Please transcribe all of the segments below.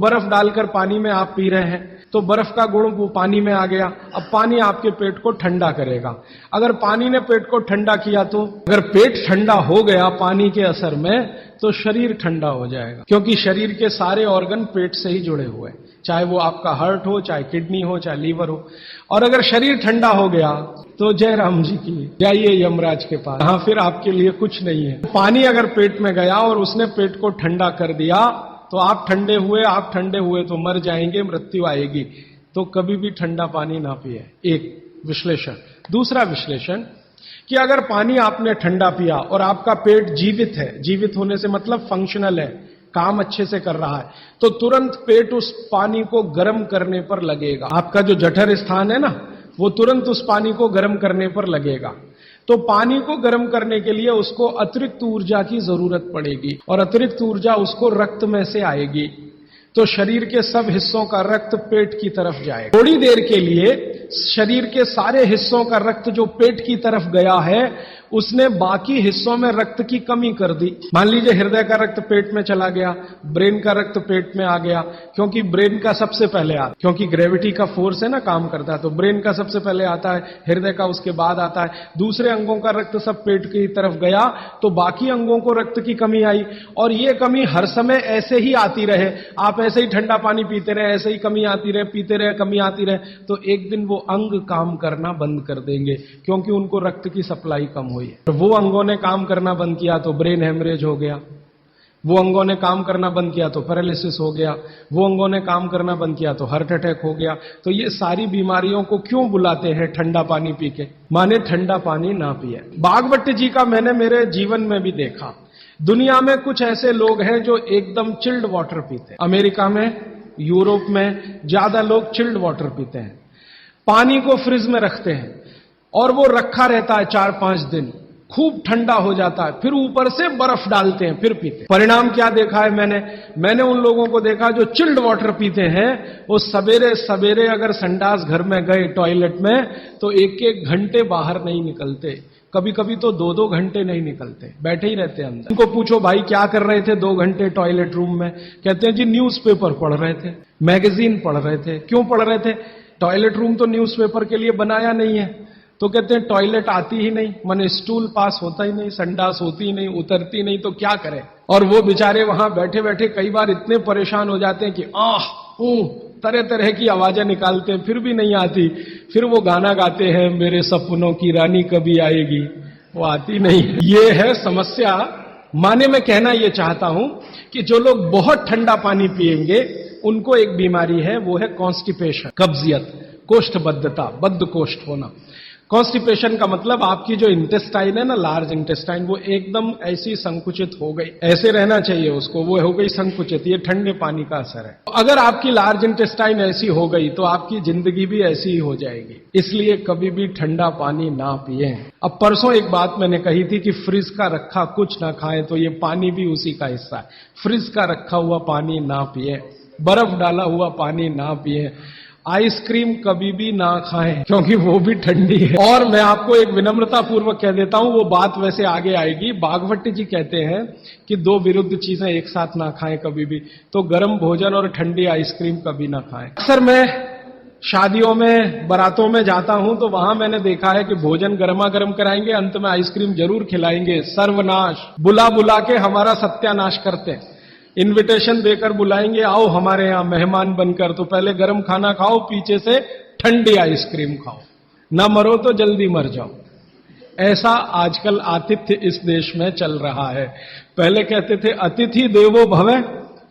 बर्फ डालकर पानी में आप पी रहे हैं तो बर्फ का गुण वो पानी में आ गया। अब पानी आपके पेट को ठंडा करेगा। अगर पानी ने पेट को ठंडा किया तो अगर पेट ठंडा हो गया पानी के असर में तो शरीर ठंडा हो जाएगा, क्योंकि शरीर के सारे ऑर्गन पेट से ही जुड़े हुए हैं, चाहे वो आपका हार्ट हो, चाहे किडनी हो, चाहे लीवर हो। और अगर शरीर ठंडा हो गया तो जय राम जी की, जाइए यमराज के पास, यहां फिर आपके लिए कुछ नहीं है। पानी अगर पेट में गया और उसने पेट को ठंडा कर दिया तो आप ठंडे हुए तो मर जाएंगे, मृत्यु आएगी। तो कभी भी ठंडा पानी ना पिए, एक विश्लेषण। दूसरा विश्लेषण कि अगर पानी आपने ठंडा पिया और आपका पेट जीवित है, जीवित होने से मतलब फंक्शनल है, काम अच्छे से कर रहा है, तो तुरंत पेट उस पानी को गर्म करने पर लगेगा। आपका जो जठर स्थान है ना, वो तुरंत उस पानी को गर्म करने पर लगेगा। तो पानी को गर्म करने के लिए उसको अतिरिक्त ऊर्जा की जरूरत पड़ेगी और अतिरिक्त ऊर्जा उसको रक्त में से आएगी। तो शरीर के सब हिस्सों का रक्त पेट की तरफ जाएगा। थोड़ी देर के लिए शरीर के सारे हिस्सों का रक्त जो पेट की तरफ गया है उसने बाकी हिस्सों में रक्त की कमी कर दी। मान लीजिए हृदय का रक्त पेट में चला गया, ब्रेन का रक्त पेट में आ गया, क्योंकि ब्रेन का सबसे पहले आता है, क्योंकि ग्रेविटी का फोर्स है ना काम करता है, तो ब्रेन का सबसे पहले आता है, हृदय का उसके बाद आता है। दूसरे अंगों का रक्त सब पेट की तरफ गया तो बाकी अंगों को रक्त की कमी आई। और ये कमी हर समय ऐसे ही आती रहे, आप ऐसे ही ठंडा पानी पीते रहे, ऐसे ही कमी आती रहे, पीते रहे, कमी आती रहे, तो एक दिन वो अंग काम करना बंद कर देंगे, क्योंकि उनको रक्त की सप्लाई कम हुई है। तो वो अंगों ने काम करना बंद किया तो ब्रेन हेमरेज हो गया, वो अंगों ने काम करना बंद किया तो पैरालिसिस हो गया, वो अंगों ने काम करना बंद किया तो हार्ट अटैक हो गया। तो ये सारी बीमारियों को क्यों बुलाते हैं ठंडा पानी पी के? माने ठंडा पानी ना पिए। बागवट जी का मैंने मेरे जीवन में भी देखा। दुनिया में कुछ ऐसे लोग हैं जो एकदम चिल्ड वाटर पीते हैं। अमेरिका में, यूरोप में ज्यादा लोग चिल्ड वाटर पीते हैं, पानी को फ्रिज में रखते हैं और वो रखा रहता है 4-5 दिन, खूब ठंडा हो जाता है, फिर ऊपर से बर्फ डालते हैं, फिर पीते हैं। परिणाम क्या देखा है मैंने उन लोगों को देखा जो चिल्ड वाटर पीते हैं, वो सवेरे सवेरे अगर संडास घर में गए टॉयलेट में तो 1-1 घंटे बाहर नहीं निकलते, कभी कभी तो 2-2 घंटे नहीं निकलते, बैठे ही रहते अंदर। उनको पूछो भाई क्या कर रहे थे 2 घंटे टॉयलेट रूम में? कहते हैं जी न्यूज़पेपर पढ़ रहे थे, मैगजीन पढ़ रहे थे। क्यों पढ़ रहे थे? टॉयलेट रूम तो न्यूज़पेपर के लिए बनाया नहीं है। तो कहते हैं टॉयलेट आती ही नहीं, माने स्टूल पास होता ही नहीं, संडास होती ही नहीं, उतरती नहीं, तो क्या करें? और वो बेचारे वहां बैठे बैठे कई बार इतने परेशान हो जाते हैं कि तरह तरह की आवाजें निकालते हैं, फिर भी नहीं आती। फिर वो गाना गाते हैं, मेरे सपनों की रानी कभी आएगी, वो आती नहीं। ये है समस्या। माने मैं कहना ये चाहता हूं कि जो लोग बहुत ठंडा पानी पिएंगे उनको एक बीमारी है, वो है कॉन्स्टिपेशन, कब्जियत, कोष्ठबद्धता, बद्ध कोष्ठ होना। कॉन्स्टिपेशन का मतलब आपकी जो इंटेस्टाइन है ना, लार्ज इंटेस्टाइन, वो एकदम ऐसी संकुचित हो गई, ऐसे रहना चाहिए उसको, वो हो गई संकुचित। ये ठंडे पानी का असर है। अगर आपकी लार्ज इंटेस्टाइन ऐसी हो गई तो आपकी जिंदगी भी ऐसी ही हो जाएगी। इसलिए कभी भी ठंडा पानी ना पिए। अब परसों एक बात मैंने कही थी कि फ्रिज का रखा कुछ ना खाएं, तो ये पानी भी उसी का हिस्सा है। फ्रिज का रखा हुआ पानी ना पिए, बर्फ डाला हुआ पानी ना पिए, आइसक्रीम कभी भी ना खाएं क्योंकि वो भी ठंडी है। और मैं आपको एक विनम्रता पूर्वक कह देता हूं, वो बात वैसे आगे आएगी। बागवट जी कहते हैं कि 2 विरुद्ध चीजें एक साथ ना खाएं कभी भी, तो गर्म भोजन और ठंडी आइसक्रीम कभी ना खाएं। अक्सर मैं शादियों में, बारातों में जाता हूं तो वहां मैंने देखा है कि भोजन गर्मा गर्म कराएंगे, अंत में आइसक्रीम जरूर खिलाएंगे। सर्वनाश, बुला बुला के हमारा सत्यानाश करते हैं। इनविटेशन देकर बुलाएंगे, आओ हमारे यहां मेहमान बनकर, तो पहले गर्म खाना खाओ, पीछे से ठंडी आइसक्रीम खाओ, ना मरो तो जल्दी मर जाओ। ऐसा आजकल आतिथ्य इस देश में चल रहा है। पहले कहते थे अतिथि देवो भव,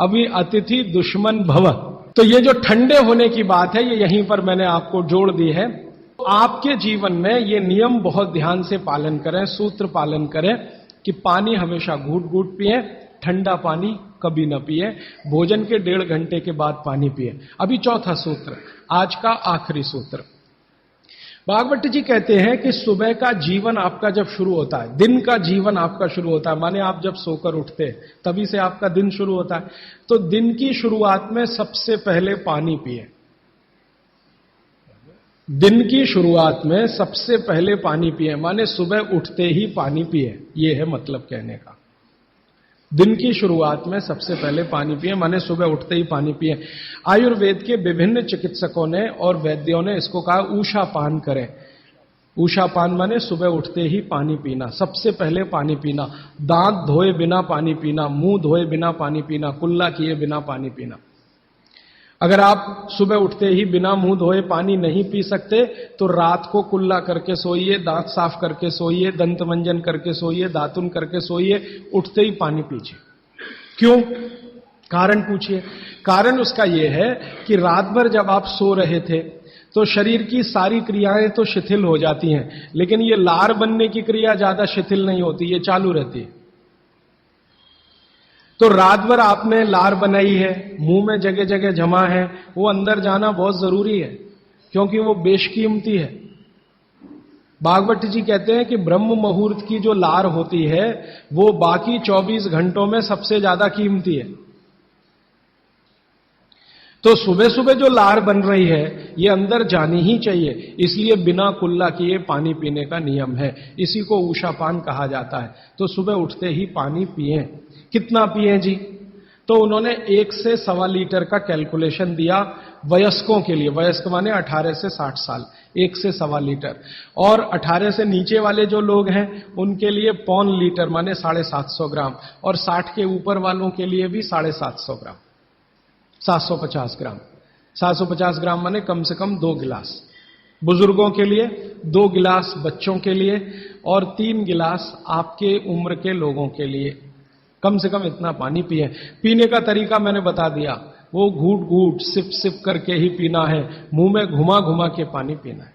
अभी अतिथि दुश्मन भव। तो ये जो ठंडे होने की बात है, ये यहीं पर मैंने आपको जोड़ दी है। आपके जीवन में ये नियम बहुत ध्यान से पालन करें, सूत्र पालन करें कि पानी हमेशा घूट घूट पिए, ठंडा पानी कभी न पिए, भोजन के 1.5 घंटे के बाद पानी पिए। अभी चौथा सूत्र, आज का आखिरी सूत्र। भागवत जी कहते हैं कि सुबह का जीवन आपका जब शुरू होता है, दिन का जीवन आपका शुरू होता है, माने आप जब सोकर उठते हैं तभी से आपका दिन शुरू होता है, तो दिन की शुरुआत में सबसे पहले पानी पिए। दिन की शुरुआत में सबसे पहले पानी पिए, माने सुबह उठते ही पानी पिए, ये है मतलब कहने का। दिन की शुरुआत में सबसे पहले पानी पिए, माने सुबह उठते ही पानी पिए। आयुर्वेद के विभिन्न चिकित्सकों ने और वैद्यों ने इसको कहा ऊषा पान करें। ऊषा पान माने सुबह उठते ही पानी पीना, सबसे पहले पानी पीना, दांत धोए बिना पानी पीना, मुंह धोए बिना पानी पीना, कुल्ला किए बिना पानी पीना। अगर आप सुबह उठते ही बिना मुंह धोए पानी नहीं पी सकते तो रात को कुल्ला करके सोइए, दांत साफ करके सोइए, दंत मंजन करके सोइए, दातुन करके सोइए, उठते ही पानी पीजिए। क्यों? कारण पूछिए। कारण उसका यह है कि रात भर जब आप सो रहे थे तो शरीर की सारी क्रियाएं तो शिथिल हो जाती हैं, लेकिन ये लार बनने की क्रिया ज्यादा शिथिल नहीं होती, ये चालू रहती है। तो रात भर आपने लार बनाई है, मुंह में जगह जगह जमा है, वो अंदर जाना बहुत जरूरी है, क्योंकि वो बेशकीमती है। भागवत जी कहते हैं कि ब्रह्म मुहूर्त की जो लार होती है वो बाकी 24 घंटों में सबसे ज्यादा कीमती है। तो सुबह सुबह जो लार बन रही है ये अंदर जानी ही चाहिए, इसलिए बिना कुल्ला किए पानी पीने का नियम है। इसी को ऊषापान कहा जाता है। तो सुबह उठते ही पानी पिएं। कितना पिएं जी? तो उन्होंने 1 से 1.25 लीटर का कैलकुलेशन दिया वयस्कों के लिए। वयस्क माने 18 से 60 साल, 1 से 1.25 लीटर। और 18 से नीचे वाले जो लोग हैं उनके लिए 1.25 लीटर माने 750 ग्राम, और 60 के ऊपर वालों के लिए भी 750 ग्राम, 750 ग्राम। 750 ग्राम माने कम से कम 2 गिलास बुजुर्गों के लिए, 2 गिलास बच्चों के लिए, और 3 गिलास आपके उम्र के लोगों के लिए। कम से कम इतना पानी पिए। पीने का तरीका मैंने बता दिया, वो घूट घूट सिप सिप करके ही पीना है, मुंह में घुमा घुमा के पानी पीना है।